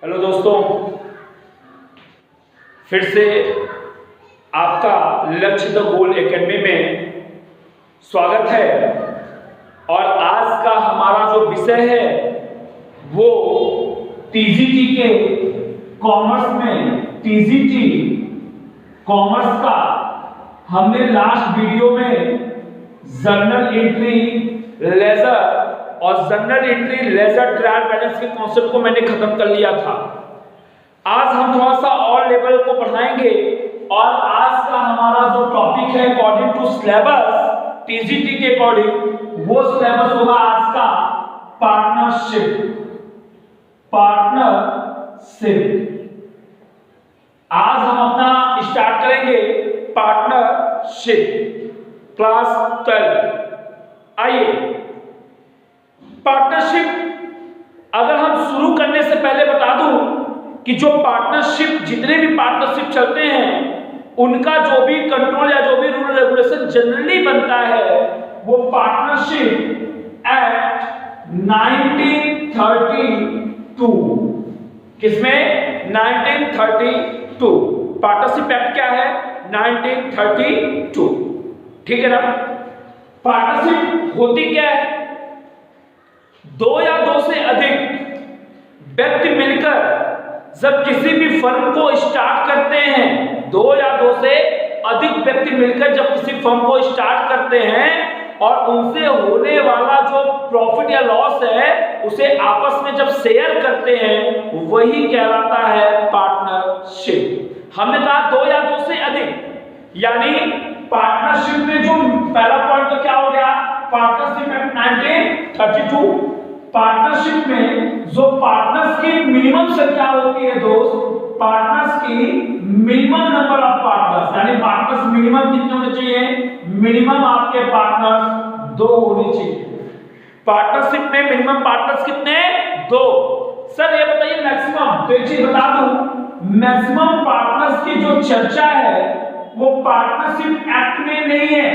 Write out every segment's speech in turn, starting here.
Hello दोस्तों, फिर से आपका लक्ष्य द गोल एकेडमी में स्वागत है। और आज का हमारा जो विषय है वो टीजीटी के कॉमर्स में टीजीटी कॉमर्स का हमने लास्ट वीडियो में जर्नल एंट्री लेजर और journal entry ledger trial balance के कॉन्सेप्ट को मैंने खत्म कर लिया था। आज हम थोड़ा सा और लेवल को बढ़ाएंगे और आज का हमारा जो टॉपिक है अकॉर्डिंग टू सिलेबस टीजीटी के अकॉर्डिंग वो सिलेबस होगा आज का पार्टनरशिप। आज हम अपना स्टार्ट करेंगे पार्टनरशिप क्लास 12। आइए, पार्टनरशिप अगर हम शुरू करने से पहले बता दूं कि जो पार्टनरशिप जितने भी पार्टनरशिप चलते हैं उनका जो भी कंट्रोल या जो भी रूल रेगुलेशन जनरली बनता है वो पार्टनरशिप एक्ट 1932। किसमें? 1932। पार्टनरशिप एक्ट क्या है? 1932। ठीक है ना। पार्टनरशिप होती क्या है? दो या दो से अधिक व्यक्ति मिलकर जब किसी भी फर्म को स्टार्ट करते हैं, दो या दो से अधिक व्यक्ति मिलकर जब किसी फर्म को स्टार्ट करते हैं और उनसे होने वाला जो प्रॉफिट या लॉस है उसे आपस में जब शेयर करते हैं वही कहलाता है पार्टनरशिप। हमने कहा दो या दो से अधिक, यानी पार्टनरशिप में जो पहला पॉइंट तो क्या हो गया? Partnership act 1932। पार्टनरशिप में जो पार्टनर्स की मिनिमम संख्या होती है दोस्त, पार्टनर्स की मिनिमम नंबर ऑफ पार्टनर्स, यानी पार्टनर्स मिनिमम कितने होने चाहिए? मिनिमम आपके पार्टनर्स 2 होने चाहिए। पार्टनरशिप में मिनिमम पार्टनर्स कितने? 2। सर ये बताइए मैक्सिमम, तो एक चीज बता दूं, मैक्सिमम पार्टनर्स की जो चर्चा है वो पार्टनरशिप एक्ट में नहीं है।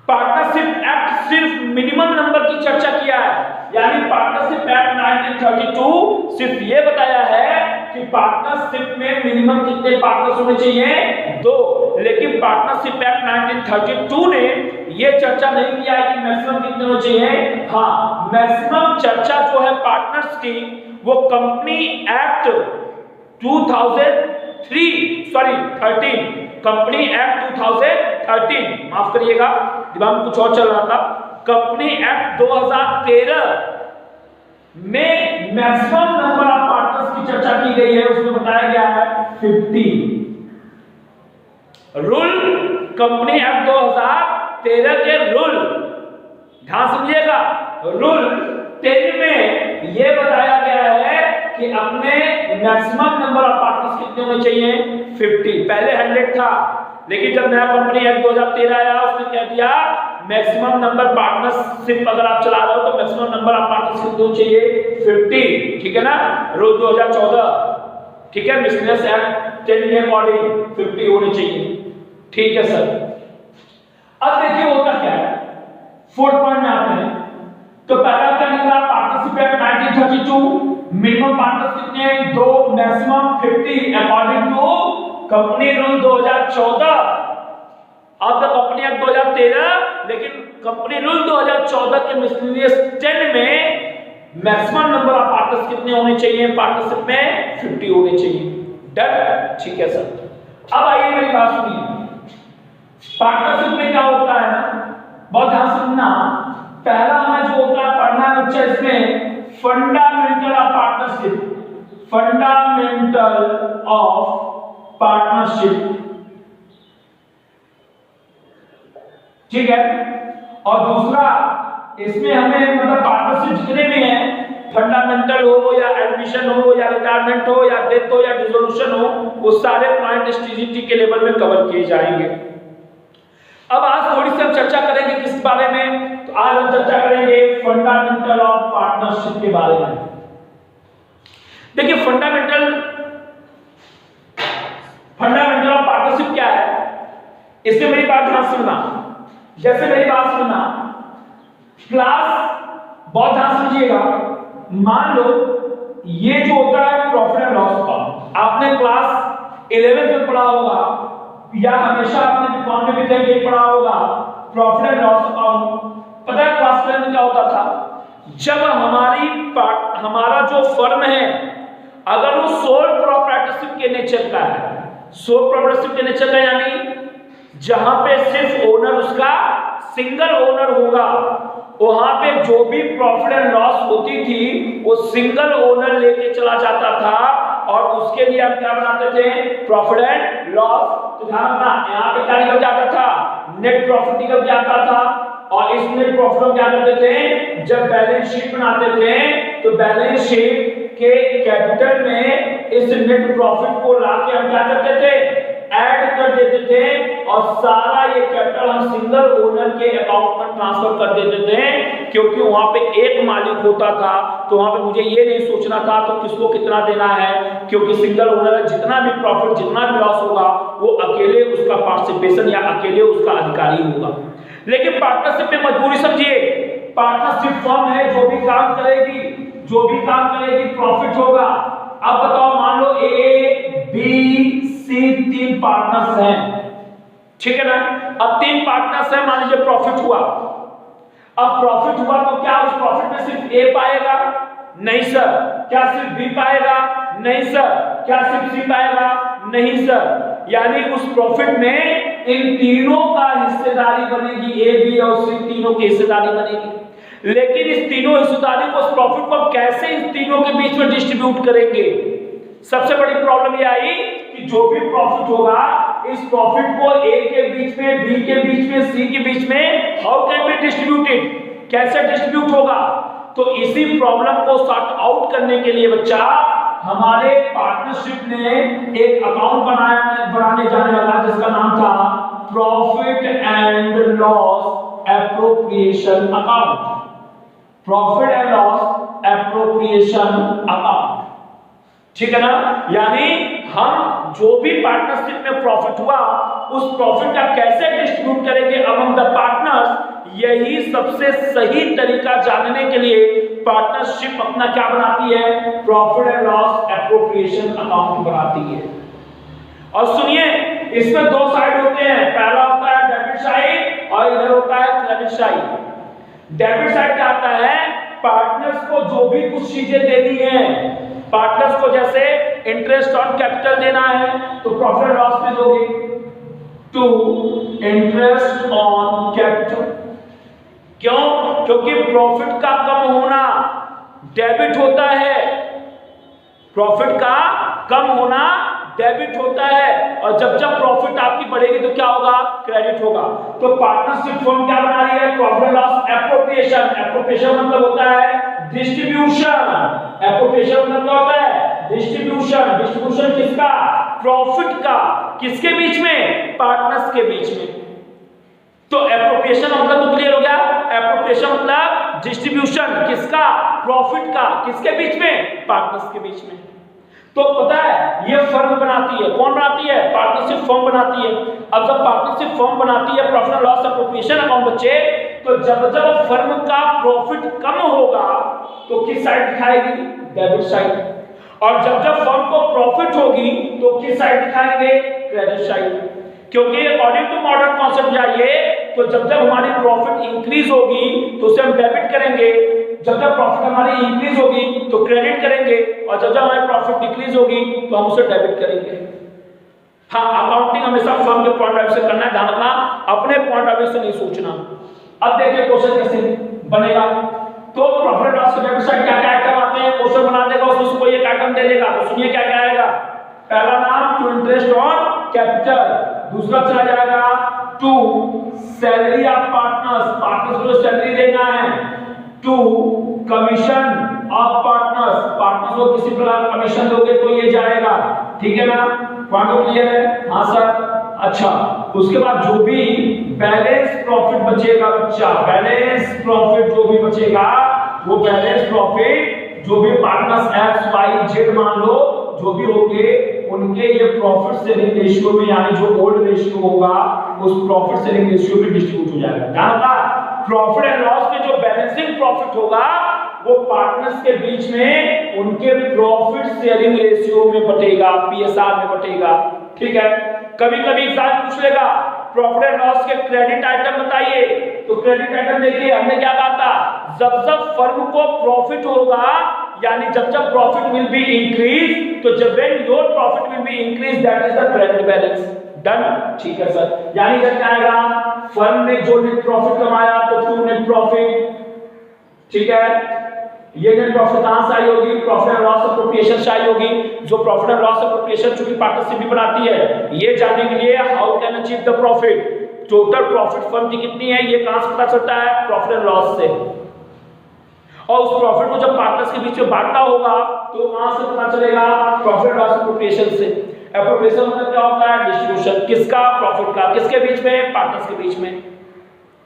पार्टनरशिप एक्ट सिर्फ मिनिमम नंबर की चर्चा किया है, यानी पार्टनरशिप एक्ट 1932 सिर्फ ये बताया है कि पार्टनरशिप में मिनिमम कितने पार्टनर्स होने चाहिए? 2। लेकिन पार्टनरशिप एक्ट 1932 ने ये चर्चा नहीं किया है कि मैक्सिमम कितने होने चाहिए। हाँ, मैक्सिमम चर्चा जो है पार्टनर्स की वो कंपनी एक्ट 13 कंपनी एक्ट 2013, माफ करिएगा दिमाग में कुछ और चल रहा था। कंपनी एक्ट 2013 में मैक्सिमम नंबर ऑफ पार्टनर्स की चर्चा की गई है, उसमें बताया गया है 50। रूल कंपनी एक्ट 2013 के रूल ध्यान समझिएगा, रूल 10 में यह बताया गया है कि अपने मैक्सिमम नंबर ऑफ पार्टनर्स कितने होने चाहिए? 50। पहले 100 था, लेकिन जब नया कंपनी एक्ट 2013 आया उसने कह दिया मैक्सिमम नंबर पार्टनरशिप अगर आप चला रहे हो तो मैक्सिमम नंबर ऑफ पार्टनर्स कितने होने चाहिए? 50। ठीक है ना। रूल 2014, ठीक है, बिजनेस एक्ट 10 के अकॉर्डिंग 50 होने चाहिए। ठीक है सर। अब देखिए होता क्या है, 4th पॉइंट में आते हैं। तो पहला क्या निकला? पार्टनरशिप एक्ट 1932, मिनिमम पार्टनर्स कितने हैं? 2, maximum 50 according to company rule 2014। अब द कंपनी एक्ट 2013, लेकिन कंपनी रूल 2014 के मिसलेनियस 10 में मैक्सिमम नंबर ऑफ पार्टनर्स कितने होने चाहिए? पार्टनरशिप में 50 होने चाहिए। डन। ठीक है सर। अब आइए मेरी बात सुनिए, पार्टनरशिप में क्या होता है ना, बहुत ध्यान से सुनना। पहला हमें जो होता है पढ़ना है बच्चा, इसमें fundamental of partnership, fundamental of partnership. ठीक है। और दूसरा इसमें हमें मतलब पार्टनरशिप जितने भी हैं, फंडामेंटल हो या एडमिशन हो या रिटायरमेंट हो या डेथ हो या डिसोल्यूशन हो, वो सारे पॉइंट इस टीजीटी के लेवल में कवर किए जाएंगे। अब आज थोड़ी सी हम चर्चा करेंगे किस बारे में? तो आज हम चर्चा करेंगे फंडामेंटल ऑफ पार्टनरशिप के बारे में। देखिए फंडामेंटल ऑफ पार्टनरशिप क्या है, इसमें मेरी बात ध्यान सुनना। जैसे मेरी बात सुनना, क्लास बहुत ध्यान समझिएगा, मान लो ये जो होता है प्रॉफिट एंड लॉस अकाउंट, आपने क्लास 11th में पढ़ा होगा या हमेशा आपने बीकॉम में भी कहीं पढ़ा होगा प्रॉफिट एंड लॉस अकाउंट। पता है क्लास 11 में क्या होता था? जब हमारा जो फर्म है अगर वो सोल प्रोप्राइटरशिप के नेचर का है, सोल प्रोप्राइटरशिप के नेचर का यानी जहां पे सिर्फ ओनर उसका सिंगल ओनर होगा, वहां पे जो भी प्रॉफिट एंड लॉस होती थी वो सिंगल ओनर लेके चला जाता था और उसके लिए हम क्या बनाते थे? Profit and loss. तो ध्यान रखना यहाँ पे क्या निकल जाता था? नेट प्रॉफिट निकल जाता था। और इस नेट प्रॉफिट को क्या करते थे? जब बैलेंस शीट बनाते थे तो बैलेंस शीट के कैपिटल में इस नेट प्रॉफिट को लाके हम क्या करते थे? ऐड कर देते थे और सारा ये कैपिटल हम सिंगल ओनर के अकाउंट में ट्रांसफर कर देते थे, क्योंकि वहां पे एक मालिक होता था तो वहां पे मुझे ये नहीं सोचना था तो किसको कितना देना है, क्योंकि सिंगल ओनर है, जितना भी प्रॉफिट जितना भी लॉस होगा वो अकेले उसका पार्टिसिपेशन या अकेले उसका अधिकारी होगा। लेकिन पार्टनरशिप में मजबूरी समझिए, पार्टनरशिप फर्म है, जो भी काम करेगी प्रॉफिट होगा। अब बताओ मान लो ए बी सी 3 पार्टनर्स हैं, ठीक है ना? अब 3 पार्टनर्स हैं, मान लीजिए प्रॉफिट हुआ। अब प्रॉफिट हुआ तो क्या उस प्रॉफिट में सिर्फ ए पाएगा? नहीं सर। क्या सिर्फ बी पाएगा? नहीं सर। क्या सिर्फ सी पाएगा? नहीं सर। यानी उस प्रॉफिट में इन तीनों का हिस्सेदारी बनेगी, ए बी और सी तीनों की हिस्सेदारी बनेगी। लेकिन इस तीनों हिस्सेदारी को, इस प्रॉफिट को कैसे इस तीनों के बीच में डिस्ट्रीब्यूट करेंगे? सबसे बड़ी प्रॉब्लम ये आई कि जो भी प्रॉफिट होगा इस प्रॉफिट को ए के बीच में, बी के बीच में, सी के बीच में हाउ कैन बी डिस्ट्रीब्यूटेड? कैसे डिस्ट्रीब्यूट होगा? तो इसी प्रॉब्लम को सॉर्ट आउट करने के लिए बच्चा हमारे पार्टनरशिप ने एक अकाउंट बनाने जाने लगा जिसका नाम था profit and loss appropriation account. Profit and loss appropriation account, ठीक है ना? यानी हम जो भी पार्टनरशिप में प्रॉफिट हुआ उस प्रॉफिट का कैसे डिस्ट्रीब्यूट करेंगे अमंग द पार्टनर्स, यही सबसे सही तरीका जानने के लिए पार्टनरशिप अपना क्या बनाती है? Profit and loss appropriation account बनाती है। और सुनिए, इसमें 2 साइड होते हैं, पहला होता है डेबिट साइड और इधर होता है क्रेडिट साइड। डेबिट साइड क्या आता है? पार्टनर्स को जो भी कुछ चीजें देनी है, पार्टनर्स को जैसे इंटरेस्ट ऑन कैपिटल देना है तो प्रॉफिट एंड लॉस में दोगे टू इंटरेस्ट ऑन कैपिटल। क्यों? क्योंकि प्रॉफिट का कम होना डेबिट होता है, प्रॉफिट का कम होना डेबिट होता है, और जब जब प्रॉफिट आपकी बढ़ेगी तो क्या होगा? क्रेडिट होगा। तो पार्टनरशिप फर्म क्या बना रही है? Profit and loss appropriation. Appropriation मतलब होता है डिस्ट्रीब्यूशन। एप्रोप्रिएशन मतलब क्या होता है? डिस्ट्रीब्यूशन। डिस्ट्रीब्यूशन किसका? प्रॉफिट का। किसके बीच में? पार्टनर्स के बीच में। तो एप्रोप्रिएशन मतलब तो क्लियर हो गया? एप्रोप्रिएशन मतलब डिस्ट्रीब्यूशन किसका? प्रॉफिट का। किसके बीच में? पार्टनर्स के बीच में। तो पता है ये फर्म बनाती है, कौन बनाती है? पार्टनरशिप फर्म बनाती है। अब जब पार्टनरशिप फर्म बनाती है profit and loss appropriation account बच्चे, तो जब जब फर्म का प्रॉफिट कम होगा तो किस साइड दिखाएगी? Debit side. और जब जब फर्म को प्रॉफिट होगी तो किस साइड दिखाएंगे? Credit side. क्योंकि अकॉर्डिंग टू मॉडर्न कॉन्सेप्ट जाइए तो जब जब हमारी प्रॉफिट इंक्रीज होगी तो उसे हम डेबिट करेंगे, जब जब प्रॉफिट हमारी इंक्रीज होगी तो क्रेडिट करेंगे, और जब जब हमारी प्रॉफिट डिक्रीज होगी तो हम उसे डेबिट करेंगे। हाँ, अकाउंटिंग हमेशा फर्म के पॉइंट ऑफ व्यू से करना है, ध्यान रखना, अपने पॉइंट ऑफ व्यू से नहीं सोचना। अब देखिए क्वेश्चन कैसे बनेगा। तो प्रॉफिट लॉस के डेबिट साइड क्या क्या आइटम आते हैं, क्वेश्चन बना देगा, उसमें कोई एक आइटम दे देगा। तो सुनिए क्या क्या आएगा। पहला नाम टू इंटरेस्ट ऑन कैपिटल, दूसरा चला जाएगा to salary of partners, partners को सैलरी देना है, to commission of partners, partners को किसी प्रकार कमीशन दोगे तो ये जाएगा, ठीक है ना? पॉइंट क्लियर है? हाँ सर। अच्छा, उसके बाद जो भी बैलेंस प्रॉफिट बचेगा बच्चा, बैलेंस प्रॉफिट जो भी बचेगा वो बैलेंस प्रॉफिट जो भी पार्टनर्स एक्स वाई जेड मान लो जो भी होंगे उनके ये प्रॉफिट शेयरिंग रेशियो में, यानी जो ओल्ड रेशियो होगा उस प्रॉफिट शेयरिंग रेशियो में डिस्ट्रीब्यूट हो जाएगा। ध्यान रखना, प्रॉफिट एंड लॉस में जो बैलेंसिंग प्रॉफिट होगा वो पार्टनर्स के बीच में उनके प्रॉफिट शेयरिंग रेशियो में बटेगा, पीएसआर में बटेगा। ठीक है, कभी कभी एग्जाम पूछ लेगा प्रॉफिट एंड लॉस के क्रेडिट आइटम बताइए, तो क्रेडिट आइटम देखिए हमने क्या कहा था, जब जब फर्म को प्रॉफिट होगा, यानी जब जब प्रॉफिट विल बी इंक्रीज, तो जब when your profit will be increase that is the credit balance. Done, ठीक है सर। यानी क्या आएगा, फर्म ने जो नेट प्रॉफिट कमाया तो टू नेट प्रॉफिट, ठीक है, ये नेट प्रॉफिट कहां से आई होगी, प्रॉफिट एंड लॉस एप्रोप्रिएशन से आई होगी। जो प्रॉफिट एंड लॉस एप्रोप्रिएशन चूंकि पार्टनरशिप भी बनाती है, ये जानने के लिए how can achieve the profit, total profit firm की कितनी है, ये कहां से पता चलता है, प्रॉफिट एंड लॉस से। और उस प्रॉफिट को जब पार्टनर्स के बीच में बांटना होगा तो कहां से पता चलेगा, प्रॉफिट एंड लॉस एप्रोप्रिएशन से। एप्रोप्रिएशन मतलब क्या होता है, डिस्ट्रीब्यूशन, किसका, प्रॉफिट का, किसके बीच में, पार्टनर्स के बीच में।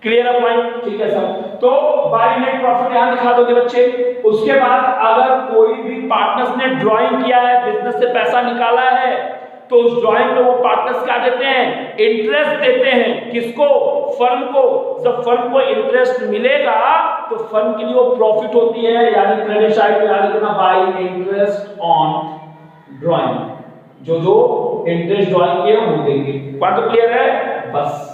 क्लियर है पॉइंट, ठीक है सर। तो बाय नेट प्रॉफिट यहां दिखा दोगे बच्चे। उसके बाद अगर कोई भी पार्टनर्स ने ड्राइंग किया है, बिजनेस से पैसा निकाला है, तो उस ड्राइंग में वो पार्टनर्स क्या देते हैं, इंटरेस्ट देते हैं, किसको, फर्म को। जब फर्म को इंटरेस्ट मिलेगा तो फर्म के लिए वो प्रॉफिट होती है, यानी क्रेडिट साइड पे यानी कितना, बाय इंटरेस्ट ऑन ड्राइंग, जो इंटरेस्ट ड्राइंग किया वो देंगे। पॉइंट तो क्लियर है, बस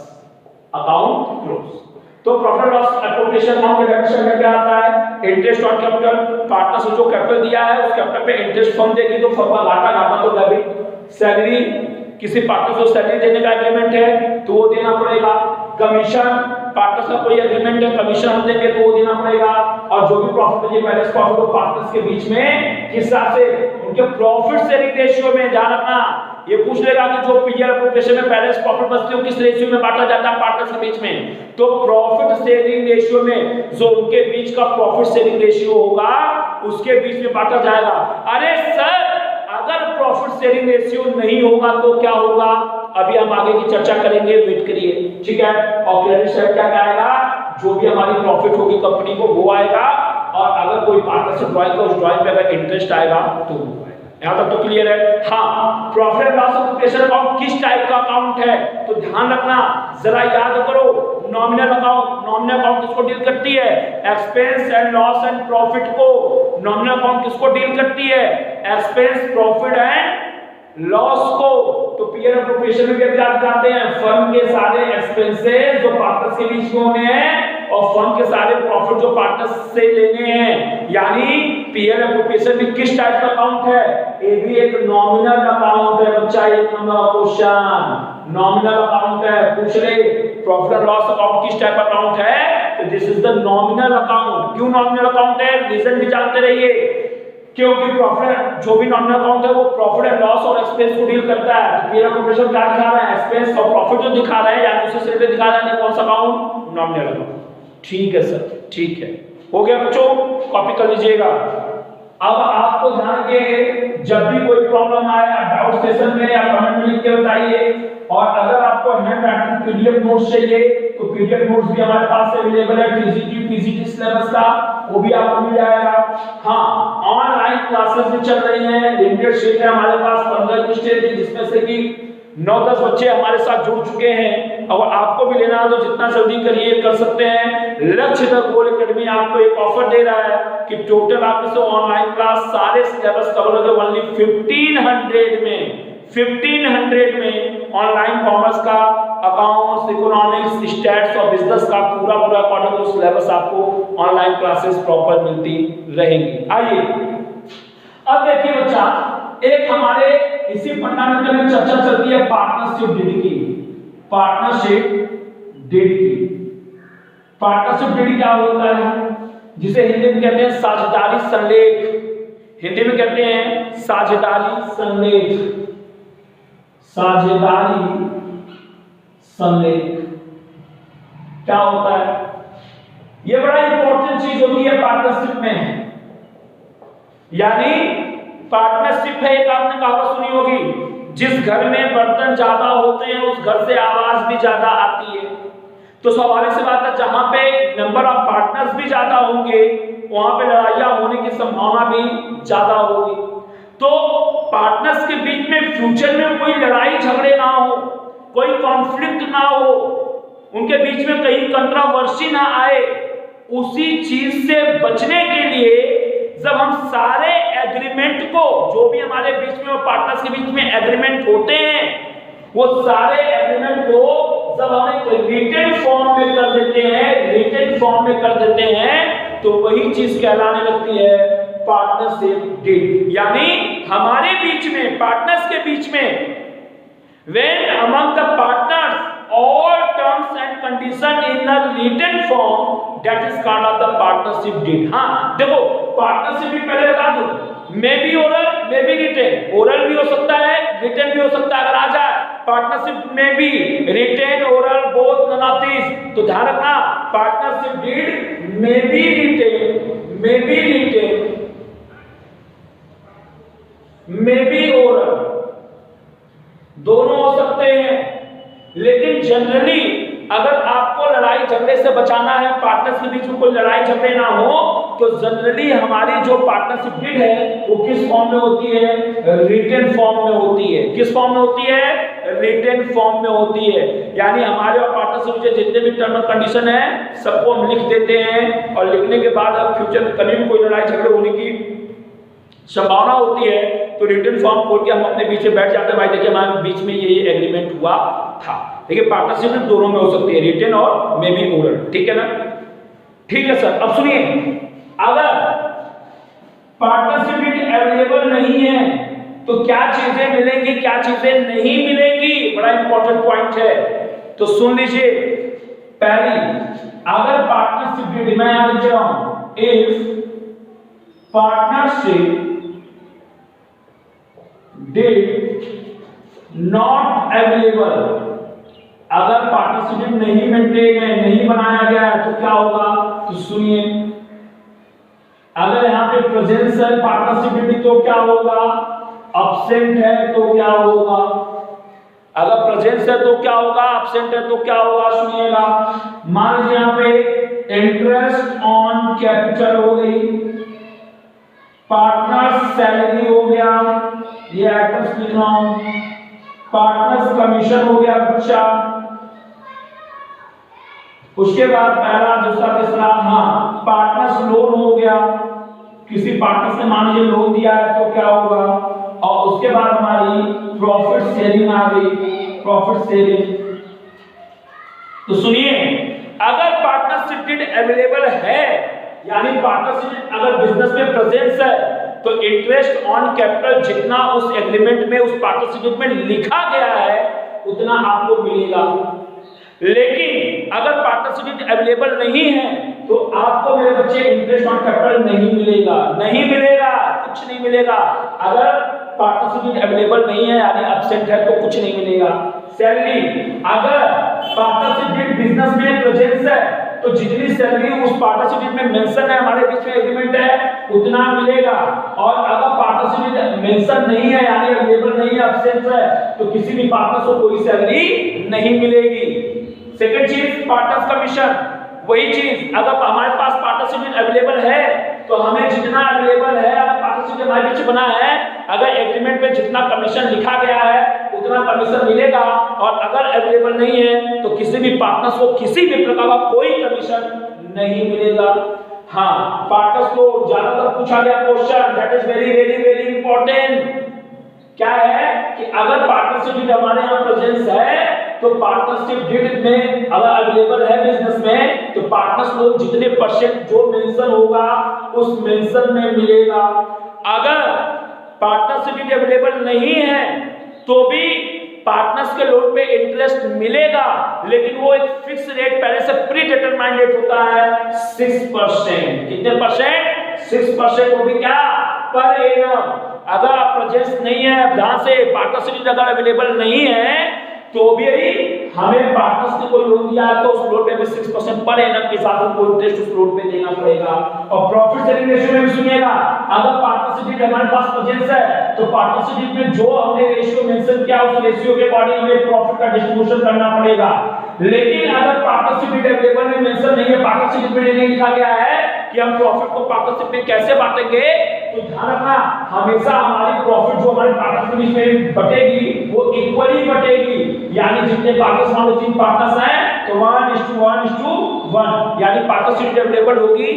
अकाउंट क्लोज। तो प्रॉफिट लॉस एप्रोप्रिएशन अकाउंट के डेफिनेशन में क्या आता है, इंटरेस्ट ऑन कैपिटल, पार्टनर्स को जो कैपिटल दिया है उस कैपिटल पे इंटरेस्ट फर्म देगी, तो फर्म का घाटा तो डेबिट। सैलरी, किसी पार्टनर को सैलरी देने का एग्रीमेंट है तो वो देना पड़ेगा। कमीशन, पार्टनर्स का कोई एग्रीमेंट है, कमीशन हम देंगे तो वो देना पड़ेगा। और जो भी प्रॉफिट है, बैलेंस प्रॉफिट को पार्टनर्स के बीच में किस हिसाब से, उनके प्रॉफिट शेयरिंग रेशियो में। ध्यान रखना, ये पूछ लेगा कि जो पीएल एप्रोप्रिएशन में बैलेंस प्रॉफिट बचती है किस रेशियो में बांटा जाता है पार्टनर्स के बीच में, तो प्रॉफिट शेयरिंग रेशियो में। जो उनके बीच का प्रॉफिट शेयरिंग रेशियो होगा उसके बीच में बांटा जाएगा। अरे सर, अगर प्रॉफिट शेयरिंग रेशियो नहीं होगा तो क्या होगा, अभी हम आगे की चर्चा करेंगे, वेट करिए, ठीक है। और क्रेडिट साइड क्या आएगा, जो भी हमारी प्रॉफिट होगी कंपनी को वो आएगा, और अगर कोई पार्टनरशिप ड्राइंग का उस ड्राइंग पे अगर इंटरेस्ट आएगा तो वो आएगा। यहां तक तो क्लियर है। हाँ, profit and loss appropriation account किस टाइप का अकाउंट है, तो ध्यान रखना, जरा याद करो, नॉमिनल अकाउंट। नॉमिनल अकाउंट किसको डील करती है, expense and loss and profit को। नॉमिनल अकाउंट किसको डील करती है, एक्सपेंस, प्रॉफिट एंड लॉस को। तो पीएल एप्रोप्रिएशन में क्या जानते हैं, फर्म के सारे एक्सपेंसेस जो पार्टनर्स के बीच में होने हैं और फर्म के सारे प्रॉफिट जो पार्टनर्स से लेने हैं। यानी पीएल एप्रोप्रिएशन भी किस टाइप का अकाउंट है, ये भी एक नॉमिनल अकाउंट है बच्चा। एक नंबर क्वेश्चन, नॉमिनल अकाउंट है, पूछ ले प्रॉफिट एंड लॉस अकाउंट किस टाइप का अकाउंट है, तो this is the nominal account. क्यों नॉमिनल अकाउंट है, रीजन भी जानते रहिए। क्योंकि प्रॉफिट, जो भी नॉमिनल अकाउंट है वो प्रॉफिट एंड लॉस और एक्सपेंस को डील करता है। पीएल एप्रोप्रिएशन क्या दिखा रहा है, एक्सपेंस और प्रॉफिट जो दिखा रहा है, यानी उसे सिर्फ दिखा रहा है कौन सा अकाउंट, नॉमिनल अकाउंट। ठीक है सर, ठीक है, हो गया बच्चों, कॉपी कर लीजिएगा। अब आपको ध्यान के, जब भी कोई प्रॉब्लम आए डाउट सेशन में या कमेंट में लिख के बताइए। और अगर आपको हैंड राइटिंग पीडीएफ नोट्स चाहिए तो पीडीएफ नोट्स भी हमारे पास अवेलेबल है, टीजीटी पीजीटी सिलेबस का, वो भी आपको मिल जाएगा। हाँ, ऑनलाइन क्लासेस भी चल रही हैं, लिमिटेड सीट है हमारे पास 15 रजिस्ट्रेड की, जिसमें से कि 9-10 बच्चे हमारे साथ जुड़ चुके हैं। और आपको भी लेना है तो जितना जल्दी करिए, कर सकते हैं। लक्ष्य द गोल एकेडमी आपको एक ऑफर दे रहा है कि टोटल आपसे ऑनलाइन क्लास सारे सिलेबस कवर होंगे ओनली 1500 में। 1500 में ऑनलाइन कॉमर्स का, अकाउंट्स, इकोनॉमिक्स, स्टैट्स और बिजनेस का पूरा अकॉर्डिंग टू सिलेबस आपको ऑनलाइन क्लासेस प्रॉपर मिलती रहेंगी। आइए अब देखिए बच्चा, एक हमारे इसी फंडामेंटल में चर्चा चलती है पार्टनरशिप डीड की। पार्टनरशिप डीड की, पार्टनरशिप डीड क्या होता है, जिसे हिंदी में कहते हैं साझेदारी संलेख। हिंदी में कहते हैं साझेदारी संलेख, साझेदारी संलेख क्या होता है, ये बड़ा इंपॉर्टेंट चीज होती है पार्टनरशिप में। यानी पार्टनरशिप है, एक आपने कहावत सुनी होगी, जिस घर में बर्तन ज्यादा होते हैं उस घर से आवाज भी ज्यादा आती है। तो स्वाभाविक सी बात है, जहां पे नंबर ऑफ पार्टनर्स भी ज्यादा होंगे वहां पे लड़ाइयां होने की संभावना भी ज्यादा होगी। तो पार्टनर्स के बीच में फ्यूचर में कोई लड़ाई झगड़े ना हो, कोई कॉन्फ्लिक्ट ना हो, उनके बीच में कहीं कंट्रोवर्सी ना आए, उसी चीज से बचने के लिए जब हम सारे एग्रीमेंट को, जो भी हमारे बीच में और पार्टनर्स के बीच में एग्रीमेंट होते हैं, वो सारे एग्रीमेंट को जब हम एक रिटन फॉर्म में कर देते हैं, रिटन फॉर्म में कर देते हैं, तो वही चीज कहलाने लगती है पार्टनरशिप डीड। यानी हमारे बीच में, पार्टनर्स के बीच में, when among the partners all terms and condition in a written form, that is called of the partnership deed। हाँ देखो, पार्टनरशिप डीड पहले बता दूं, may be oral may be written, oral भी हो सकता है, रिटेन भी हो सकता है। अगर आ जाए पार्टनरशिप में भी written, oral, both, none of this, तो ध्यान रखना partnership deed may be written, may be written, may be oral, दोनों हो सकते हैं। लेकिन जनरली अगर आपको लड़ाई झगड़े से बचाना है, पार्टनर्स के बीच में कोई लड़ाई झगड़े ना हो, तो जनरली हमारी जो पार्टनरशिप डीड है वो किस फॉर्म में होती है? रिटन फॉर्म में होती है। किस फॉर्म में होती है? रिटन फॉर्म में होती है। यानी हमारे और पार्टनरशिप के जितने भी टर्म एंड कंडीशन है सबको हम लिख देते हैं, और लिखने के बाद अब फ्यूचर में कभी भी कोई लड़ाई झगड़े होने की संभावना होती है तो रिटन फॉर्म खोल के हम अपने बीच में बैठ जाते हैं, भाई देखिए हमारे बीच में ये एग्रीमेंट हुआ था। देखिए पार्टनरशिप में दोनों में हो सकती है, रिटन और मे बी ओरल, ठीक है ना? ठीक है सर। अब सुनिए, अगर पार्टनरशिप डीड अवेलेबल नहीं है तो क्या चीजें मिलेंगी, क्या चीजें नहीं मिलेंगी? बड़ा इंपॉर्टेंट पॉइंट है, तो सुन लीजिए। पहली, अगर पार्टनरशिप डीड, मैं यहां लिख रहा हूं, if partnership did not available, अगर पार्टनरशिप डीड नहीं मेंटेन है, नहीं बनाया गया है, तो क्या होगा? तो सुनिए, अगर यहां पे प्रेजेंस है पार्टनरशिप डीड तो क्या होगा? एब्सेंट है तो क्या होगा? अगर प्रेजेंस है तो क्या होगा? एब्सेंट है तो क्या होगा? सुनिएगा, मान लीजिए यहां पे इंटरेस्ट ऑन कैपिटल हो गई, पार्टनर्स सैलरी हो गया, ये आइटम्स लिख रहा हूं, पार्टनर्स कमीशन हो गया बच्चा, उसके बाद पहला, दूसरा, तीसरा, हाँ पार्टनर्स लोन हो गया, किसी पार्टनर से मान लीजिए लोन दिया है तो क्या होगा, और उसके बाद हमारी प्रॉफिट शेयरिंग आ गई, प्रॉफिट शेयरिंग। तो सुनिए, अगर पार्टनरशिप डीड अवेलेबल है, यानी पार्टनरशिप अगर बिजनेस में प्रेजेंस है, तो इंटरेस्ट ऑन कैपिटल जितना उस एग्रीमेंट में, उस पार्टनरशिप में लिखा गया है उतना आपको मिलेगा। लेकिन अगर पार्टनरशिप डीड अवेलेबल नहीं है तो आपको मेरे बच्चे इंटरेस्ट ऑन कैपिटल नहीं मिलेगा, नहीं मिलेगा, कुछ नहीं मिलेगा। अगर पार्टनरशिप डीड अवेलेबल नहीं है यानी एब्सेंट है तो कुछ नहीं मिलेगा। सैलरी, अगर पार्टनरशिप डीड बिजनेस में प्रेजेंस है तो जितनी सैलरी उस पार्टनरशिप डीड में मेंशन है, हमारे बीच में एग्रीमेंट है, उतना मिलेगा। और अगर पार्टनरशिप डीड मेंशन नहीं है यानी अवेलेबल नहीं है, एब्सेंट है, तो किसी भी पार्टनर को कोई सैलरी नहीं मिलेगी। सेकंड चीज, पार्टनर्स कमीशन, वही चीज, अगर हमारे पास पार्टनरशिप डीड अवेलेबल है तो हमें जितना अवेलेबल है, अगर पार्टनरशिप हमारे बीच बना है, अगर एग्रीमेंट में जितना कमीशन लिखा गया है उतना कमीशन मिलेगा। और अगर अवेलेबल नहीं है तो किसी भी पार्टनर्स को किसी भी प्रकार का कोई कमीशन नहीं मिलेगा। हाँ, पार्टनर्स को ज्यादातर पूछा गया question, that is very very very important, क्या है कि अगर पार्टनरशिप डीड हमारे यहाँ प्रेजेंस है तो पार्टनरशिप डीड में अगर अवेलेबल है बिजनेस में तो पार्टनर्स लोग जितने परसेंट जो मेंशन होगा उस मेंशन में मिलेगा। अगर पार्टनरशिप डीड अवेलेबल नहीं है तो भी पार्टनर्स के लोन पे इंटरेस्ट मिलेगा, लेकिन वो एक फिक्स रेट पहले से प्री डिटरमाइंड रेट होता है 6%। कितने परसेंट? 6%। वो भी क्या? Per annum. अगर प्रेजेंस नहीं है, ध्यान से, पार्टनरशिप डीड अगर अवेलेबल नहीं है तो भी हमें पार्टनर्स ने कोई लोन दिया है तो उस लोन पे भी 6% पर एनम के साथ कोई इंटरेस्ट उस लोन पे देना पड़ेगा। और प्रॉफिट शेयरिंग रेशियो में भी सुनिएगा, अगर पार्टनरशिप डीड हमारे पास प्रेजेंस है तो पार्टनरशिप डीड में जो हमने रेशियो मेंशन किया उस रेशियो के अकॉर्डिंग हमें प्रॉफिट का डिस्ट्रीब्यूशन करना पड़ेगा। लेकिन अगर पार्टनरशिप डीड अवेलेबल में मेंशन नहीं है, पार्टनरशिप डीड में नहीं लिखा गया है कि हम प्रॉफिट को पार्टनरशिप में कैसे बांटेंगे, तो ध्यान रखना हमेशा हमारी प्रॉफिट जो हमारे पार्टनरशिप में बटेगी वो इक्वली बटेगी। यानी जितने पार्टनर्स मान लो 3 पार्टनर्स हैं तो 1:1:1 1 यानी पार्टनरशिप अवेलेबल होगी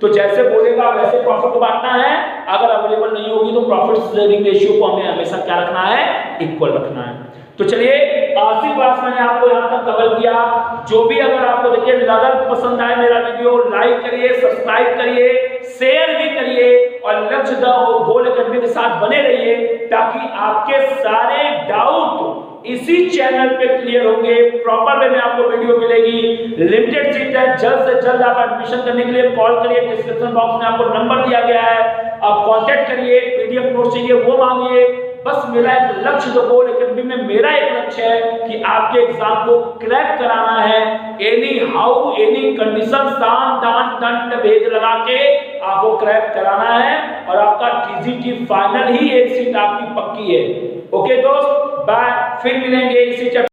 तो जैसे बोलेगा वैसे प्रॉफिट को बांटना है, अगर अवेलेबल नहीं होगी तो प्रॉफिट शेयरिंग रेशियो को हमें हमेशा क्या रखना है, इक्वल रखना है। तो चलिए आज की क्लास मैंने आपको यहाँ तक कवर किया। जो भी अगर आपको देखिए अगर पसंद आए मेरा वीडियो लाइक करिए, सब्सक्राइब करिए, शेयर भी करिए और लक्ष्य द गोल एकेडमी के साथ बने रहिए ताकि आपके सारे डाउट इसी चैनल पे क्लियर होंगे। प्रॉपर वे में आपको वीडियो मिलेगी। लिमिटेड सीट है, जल्द से जल्द आप एडमिशन करने के लिए कॉल करिए, डिस्क्रिप्शन बॉक्स में आपको नंबर दिया गया है, आप कांटेक्ट करिए। पीडीएफ नोट चाहिए वो मांगिए। बस मेरा एक लक्ष्य द गोल एकेडमी में मेरा एक लक्ष्य है कि आपके एग्जाम को क्रैक कराना है। एनी हाउ एनी कंडीशन दान दान दंड भेद लगा के आपको क्रैक कराना है और आपका टीजीटी फाइनल ही एक सीट आपकी पक्की है। ओके दोस्त, बाय, फिर मिलेंगे इसी